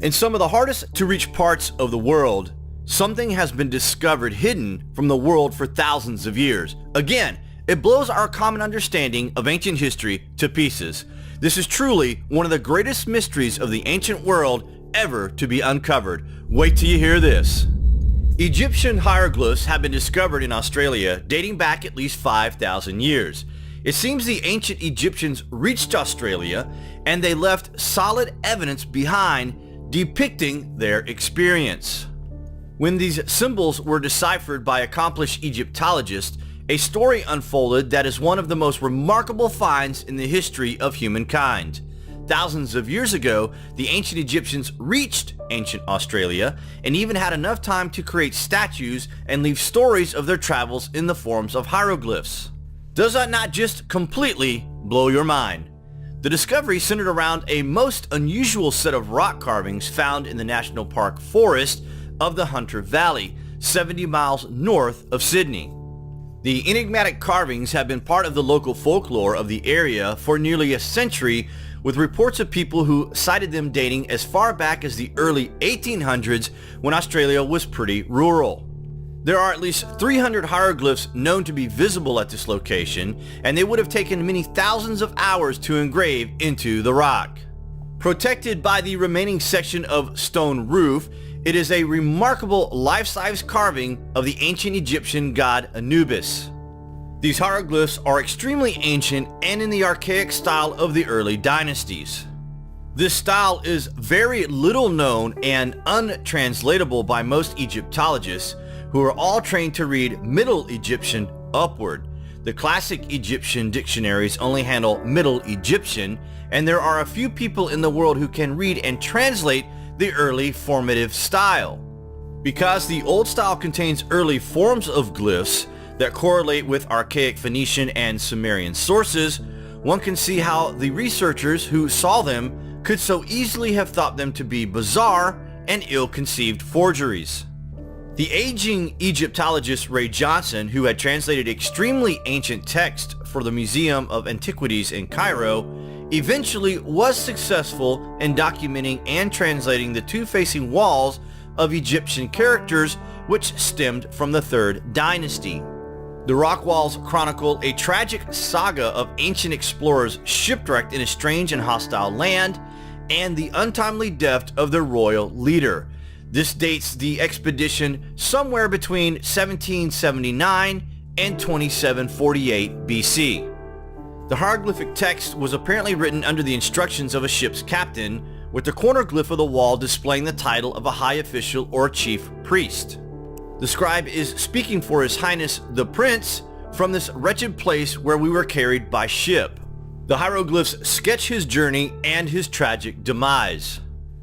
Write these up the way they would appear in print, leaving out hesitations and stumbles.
In some of the hardest to reach parts of the world, something has been discovered hidden from the world for thousands of years. Again, it blows our common understanding of ancient history to pieces. This is truly one of the greatest mysteries of the ancient world ever to be uncovered. Wait till you hear this. Egyptian hieroglyphs have been discovered in Australia dating back at least 5,000 years. It seems the ancient Egyptians reached Australia and they left solid evidence behind depicting their experience. When these symbols were deciphered by accomplished Egyptologists, a story unfolded that is one of the most remarkable finds in the history of humankind. Thousands of years ago, the ancient Egyptians reached ancient Australia and even had enough time to create statues and leave stories of their travels in the forms of hieroglyphs. Does that not just completely blow your mind? The discovery centered around a most unusual set of rock carvings found in the National Park forest of the Hunter Valley, 70 miles north of Sydney. The enigmatic carvings have been part of the local folklore of the area for nearly a century, with reports of people who cited them dating as far back as the early 1800s when Australia was pretty rural. There are at least 300 hieroglyphs known to be visible at this location, and they would have taken many thousands of hours to engrave into the rock. Protected by the remaining section of stone roof, it is a remarkable life-size carving of the ancient Egyptian god Anubis. These hieroglyphs are extremely ancient and in the archaic style of the early dynasties. This style is very little known and untranslatable by most Egyptologists, who are all trained to read Middle Egyptian upward. The classic Egyptian dictionaries only handle Middle Egyptian, and there are a few people in the world who can read and translate the early formative style. Because the old style contains early forms of glyphs that correlate with archaic Phoenician and Sumerian sources, one can see how the researchers who saw them could so easily have thought them to be bizarre and ill-conceived forgeries. The aging Egyptologist Ray Johnson, who had translated extremely ancient text for the Museum of Antiquities in Cairo, eventually was successful in documenting and translating the two facing walls of Egyptian characters which stemmed from the Third Dynasty. The rock walls chronicle a tragic saga of ancient explorers shipwrecked in a strange and hostile land and the untimely death of their royal leader. This dates the expedition somewhere between 1779 and 2748 BC. The hieroglyphic text was apparently written under the instructions of a ship's captain, with the corner glyph of the wall displaying the title of a high official or chief priest. The scribe is speaking for His Highness the Prince from this wretched place where we were carried by ship. The hieroglyphs sketch his journey and his tragic demise.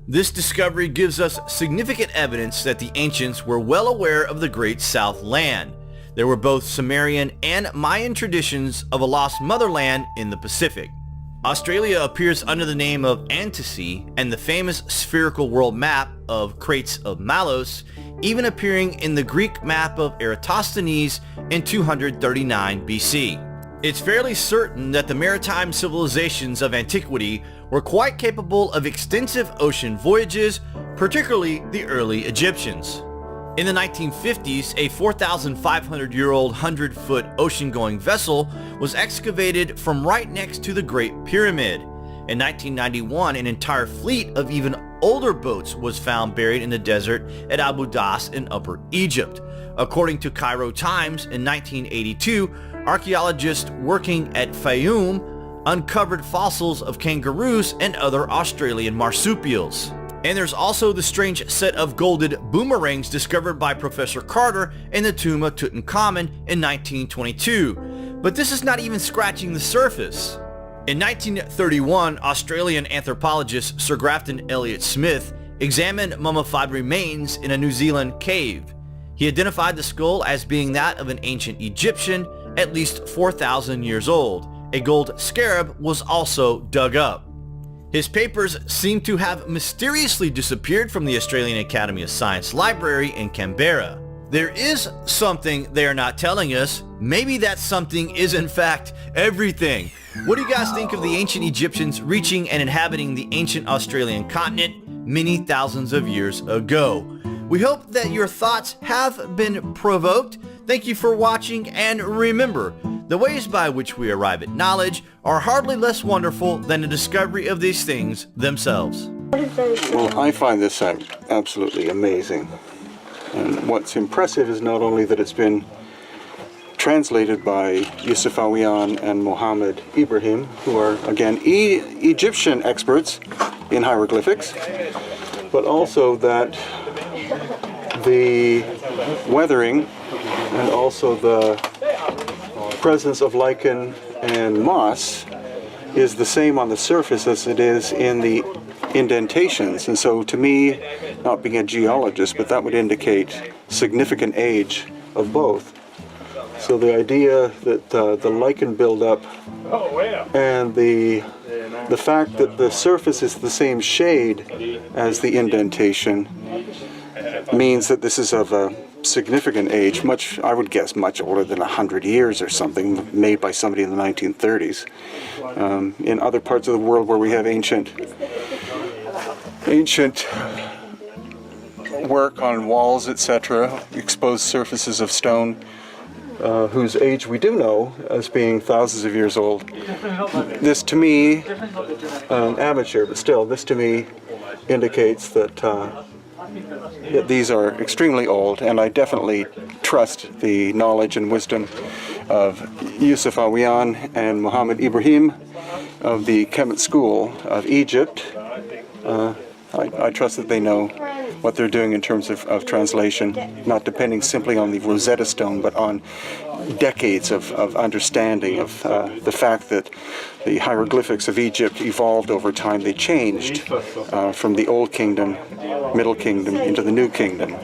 This discovery gives us significant evidence that the ancients were well aware of the Great South Land. There were both Sumerian and Mayan traditions of a lost motherland in the Pacific. Australia appears under the name of Antici, and the famous spherical world map of Crates of Malos even appearing in the Greek map of Eratosthenes in 239 BC. It's fairly certain that the maritime civilizations of antiquity were quite capable of extensive ocean voyages, particularly the early Egyptians. In the 1950s, a 4,500-year-old 100-foot ocean-going vessel was excavated from right next to the Great Pyramid. In 1991, an entire fleet of even older boats was found buried in the desert at Abu Das in Upper Egypt. According to Cairo Times, in 1982, archaeologists working at Fayoum uncovered fossils of kangaroos and other Australian marsupials. And there's also the strange set of golden boomerangs discovered by Professor Carter in the tomb of Tutankhamun in 1922. But this is not even scratching the surface. In 1931, Australian anthropologist Sir Grafton Elliott Smith examined mummified remains in a New Zealand cave. He identified the skull as being that of an ancient Egyptian, at least 4,000 years old. A gold scarab was also dug up. His papers seem to have mysteriously disappeared from the Australian Academy of Science Library in Canberra. There is something they are not telling us. Maybe that something is in fact everything. What do you guys think of the ancient Egyptians reaching and inhabiting the ancient Australian continent? many thousands of years ago. We hope that your thoughts have been provoked. Thank you for watching, and remember, the ways by which we arrive at knowledge are hardly less wonderful than the discovery of these things themselves. Well, I find this absolutely amazing. And what's impressive is not only that it's been translated by Yusuf Awiyan and Mohammed Ibrahim, who are, again, Egyptian experts in hieroglyphics, but also that the weathering and also the presence of lichen and moss is the same on the surface as it is in the indentations. And so to me, not being a geologist, but that would indicate significant age of both. So the idea that the lichen buildup and the fact that the surface is the same shade as the indentation means that this is of a significant age, much, I would guess, much older than 100 years or something, made by somebody in the 1930s. In other parts of the world where we have ancient work on walls, etc., exposed surfaces of stone, whose age we do know as being thousands of years old. This to me, amateur, but still, this to me indicates that these are extremely old, and I definitely trust the knowledge and wisdom of Yusuf Awiyan and Mohammed Ibrahim of the Kemet School of Egypt. I trust that they know what they're doing in terms of translation, not depending simply on the Rosetta Stone, but on decades of understanding of the fact that the hieroglyphics of Egypt evolved over time. They changed from the Old Kingdom, Middle Kingdom, into the New Kingdom.